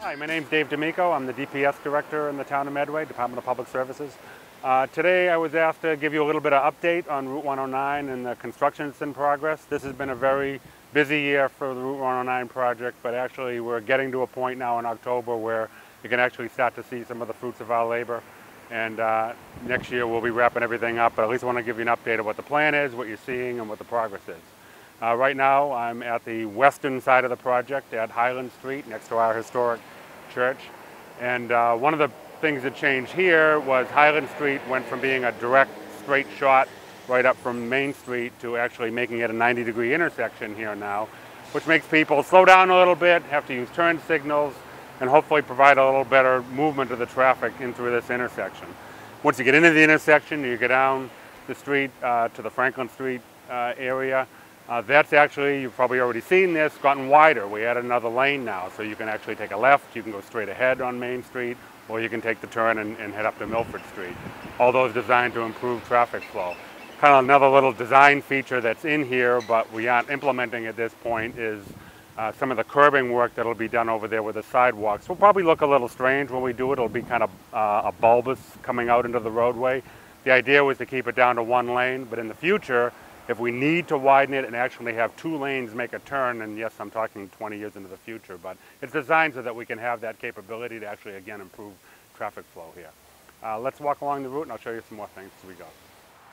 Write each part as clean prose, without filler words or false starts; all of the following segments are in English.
Hi, my name's Dave D'Amico. I'm the DPS Director in the town of Medway, Department of Public Services. Today I was asked to give you a little bit of update on Route 109 and the construction that's in progress. This has been a very busy year for the Route 109 project, but actually we're getting to a point now in October where you can actually start to see some of the fruits of our labor. And next year we'll be wrapping everything up, but at least I want to give you an update of what the plan is, what you're seeing, and what the progress is. Right now I'm at the western side of the project at Highland Street next to our historic church. And one of the things that changed here was Highland Street went from being a direct straight shot right up from Main Street to actually making it a 90-degree intersection here now, which makes people slow down a little bit, have to use turn signals, and hopefully provide a little better movement of the traffic in through this intersection. Once you get into the intersection, you get down the street to the Franklin Street area. That's actually, you've probably already seen this, gotten wider. We added another lane now, so you can actually take a left, you can go straight ahead on Main Street, or you can take the turn and head up to Milford Street. All those designed to improve traffic flow. Kind of another little design feature that's in here, but we aren't implementing at this point, is some of the curbing work that'll be done over there with the sidewalks. Will probably look a little strange when we do it. It'll be kind of a bulbous coming out into the roadway. The idea was to keep it down to one lane, but in the future, if we need to widen it and actually have two lanes make a turn, and yes, I'm talking 20 years into the future, but it's designed so that we can have that capability to actually, again, improve traffic flow here. Let's walk along the route and I'll show you some more things as we go.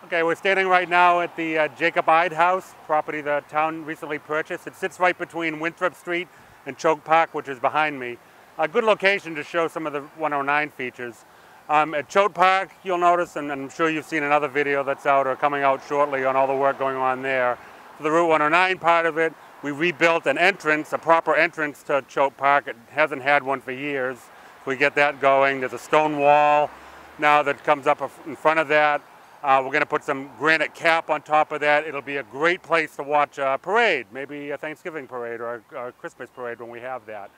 Okay, we're standing right now at the Jacob Ide House, property the town recently purchased. It sits right between Winthrop Street and Choke Park, which is behind me. A good location to show some of the 109 features. At Choate Park, you'll notice, and I'm sure you've seen another video that's out or coming out shortly on all the work going on there. For the Route 109 part of it, we rebuilt an entrance, a proper entrance to Choate Park. It hasn't had one for years. We get that going. There's a stone wall now that comes up in front of that. We're going to put some granite cap on top of that. It'll be a great place to watch a parade, maybe a Thanksgiving parade or a Christmas parade when we have that.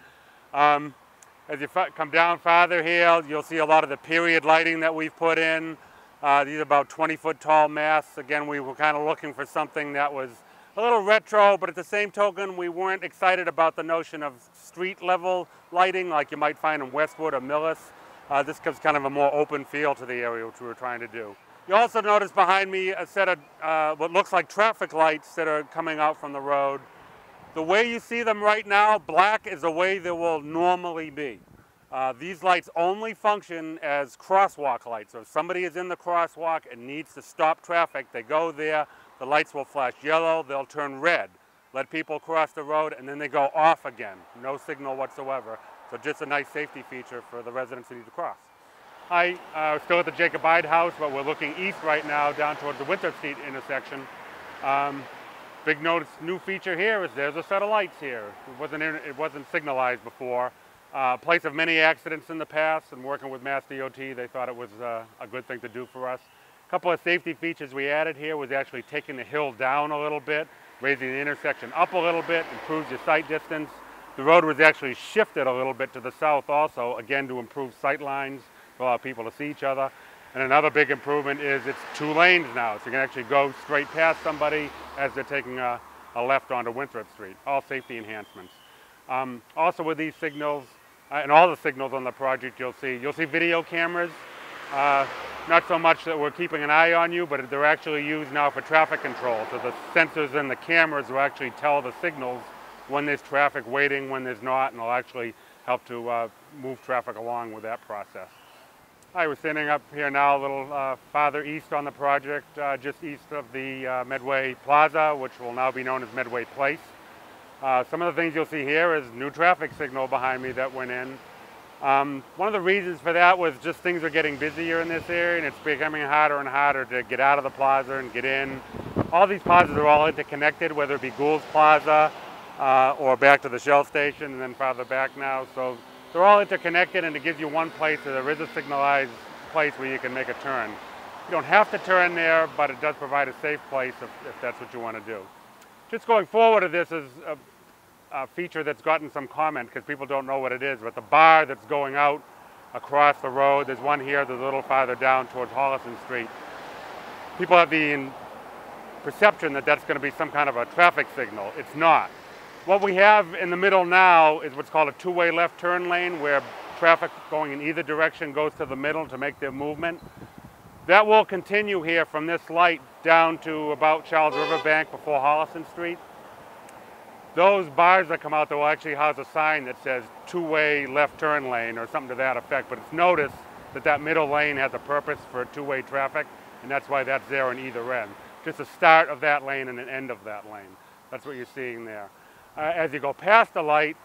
As you come down farther here, you'll see a lot of the period lighting that we've put in. These are about 20-foot tall masts. Again, we were kind of looking for something that was a little retro, but at the same token, we weren't excited about the notion of street level lighting like you might find in Westwood or Millis. This gives kind of a more open feel to the area, which we were trying to do. You also notice behind me a set of what looks like traffic lights that are coming out from the road. The way you see them right now, black is the way they will normally be. These lights only function as crosswalk lights. So if somebody is in the crosswalk and needs to stop traffic, they go there, the lights will flash yellow, they'll turn red, let people cross the road, and then they go off again. No signal whatsoever. So just a nice safety feature for the residents who need to cross. Hi, still at the Jacob Ide House, but we're looking east right now down towards the Winthrop Street intersection. Big new feature here is there's a set of lights here. It wasn't signalized before. Place of many accidents in the past, and working with Mass DOT, they thought it was a good thing to do for us. A couple of safety features we added here was actually taking the hill down a little bit, raising the intersection up a little bit, improves your sight distance. The road was actually shifted a little bit to the south also, again to improve sight lines, to allow people to see each other. And another big improvement is it's two lanes now, so you can actually go straight past somebody as they're taking a left onto Winthrop Street. All safety enhancements. Also with these signals, and all the signals on the project you'll see video cameras. Not so much that we're keeping an eye on you, but they're actually used now for traffic control. So the sensors and the cameras will actually tell the signals when there's traffic waiting, when there's not, and it'll actually help to move traffic along with that process. Hi, we're standing up here now a little farther east on the project, just east of the Medway Plaza, which will now be known as Medway Place. Some of the things you'll see here is new traffic signal behind me that went in. One of the reasons for that was just things are getting busier in this area, and it's becoming harder and harder to get out of the plaza and get in. All these plazas are all interconnected, whether it be Gould's Plaza or back to the Shell station and then farther back now. So they're all interconnected, and it gives you one place where there is a signalized place where you can make a turn. You don't have to turn there, but it does provide a safe place if that's what you want to do. Just going forward, this is a feature that's gotten some comment because people don't know what it is, but the bar that's going out across the road, there's one here, there's a little farther down towards Hollison Street. People have the perception that that's going to be some kind of a traffic signal. It's not. What we have in the middle now is what's called a two-way left turn lane, where traffic going in either direction goes to the middle to make their movement. That will continue here from this light down to about Charles River Bank before Holliston Street. Those bars that come out there will actually house a sign that says two-way left turn lane or something to that effect, but it's noticed that that middle lane has a purpose for two-way traffic, and that's why that's there on either end. Just the start of that lane and an end of that lane. That's what you're seeing there. As you go past the light,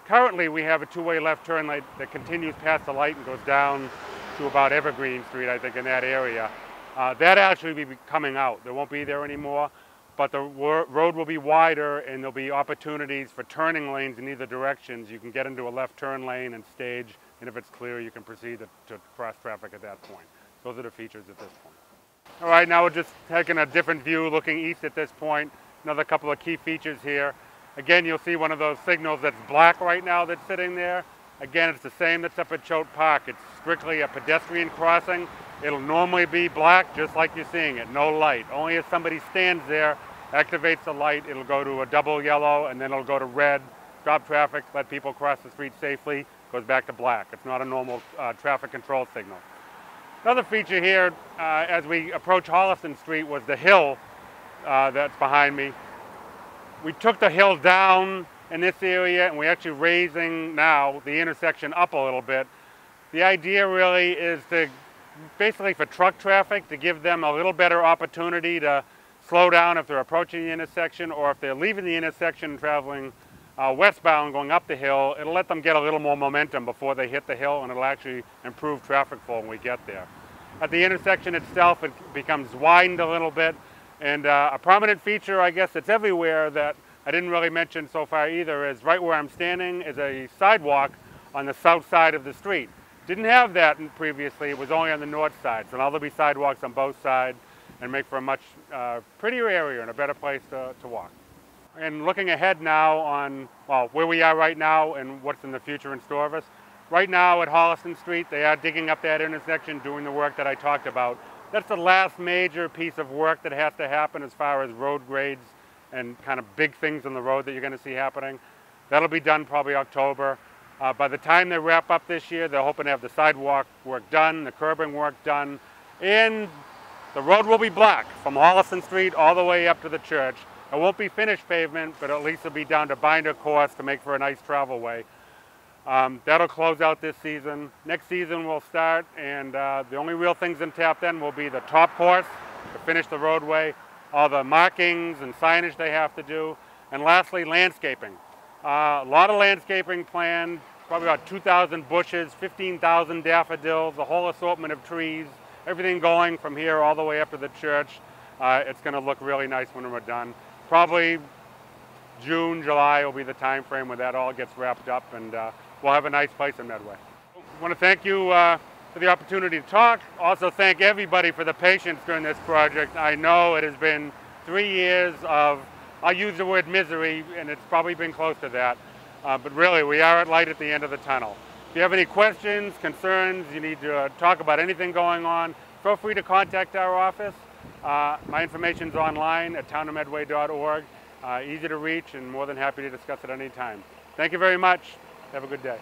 currently we have a two-way left turn lane that continues past the light and goes down to about Evergreen Street, I think, in that area. That actually will be coming out. They won't be there anymore, but the road will be wider and there'll be opportunities for turning lanes in either directions. You can get into a left turn lane and stage, and if it's clear, you can proceed to cross traffic at that point. Those are the features at this point. All right, now we're just taking a different view, looking east at this point. Another couple of key features here. Again, you'll see one of those signals that's black right now that's sitting there. Again, it's the same that's up at Choate Park. It's strictly a pedestrian crossing. It'll normally be black, just like you're seeing it, no light. Only if somebody stands there, activates the light, it'll go to a double yellow, and then it'll go to red, stop traffic, let people cross the street safely, goes back to black. It's not a normal traffic control signal. Another feature here, as we approach Holliston Street, was the hill that's behind me. We took the hill down in this area, and we're actually raising now the intersection up a little bit. The idea really is to basically for truck traffic to give them a little better opportunity to slow down if they're approaching the intersection, or if they're leaving the intersection and traveling westbound going up the hill. It'll let them get a little more momentum before they hit the hill, and it'll actually improve traffic flow when we get there. At the intersection itself, it becomes widened a little bit, and a prominent feature, I guess, that's everywhere that I didn't really mention so far either is right where I'm standing is a sidewalk on the south side of the street. Didn't have that previously, it was only on the north side. So now there'll be sidewalks on both sides and make for a much prettier area and a better place to walk. And looking ahead now on, well, where we are right now and what's in the future in store of us. Right now at Holliston Street, they are digging up that intersection, doing the work that I talked about. That's the last major piece of work that has to happen as far as road grades and kind of big things on the road that you're going to see happening. That'll be done probably October. By the time they wrap up this year, they're hoping to have the sidewalk work done, the curbing work done, and the road will be black from Holliston Street all the way up to the church. It won't be finished pavement, but at least it'll be down to binder course to make for a nice travel way. That'll close out this season. Next season we'll start, and the only real things in tap then will be the top course to finish the roadway, all the markings and signage they have to do, and lastly, landscaping. A lot of landscaping planned, probably about 2,000 bushes, 15,000 daffodils, a whole assortment of trees, everything going from here all the way up to the church. It's going to look really nice when we're done. Probably June, July will be the time frame when that all gets wrapped up, and we'll have a nice place in Medway. I want to thank you for the opportunity to talk. Also thank everybody for the patience during this project. I know it has been 3 years of, I'll use the word misery, and it's probably been close to that. But really, we are at light at the end of the tunnel. If you have any questions, concerns, you need to talk about anything going on, feel free to contact our office. My information's online at townofmedway.org. Easy to reach and more than happy to discuss it any time. Thank you very much. Have a good day.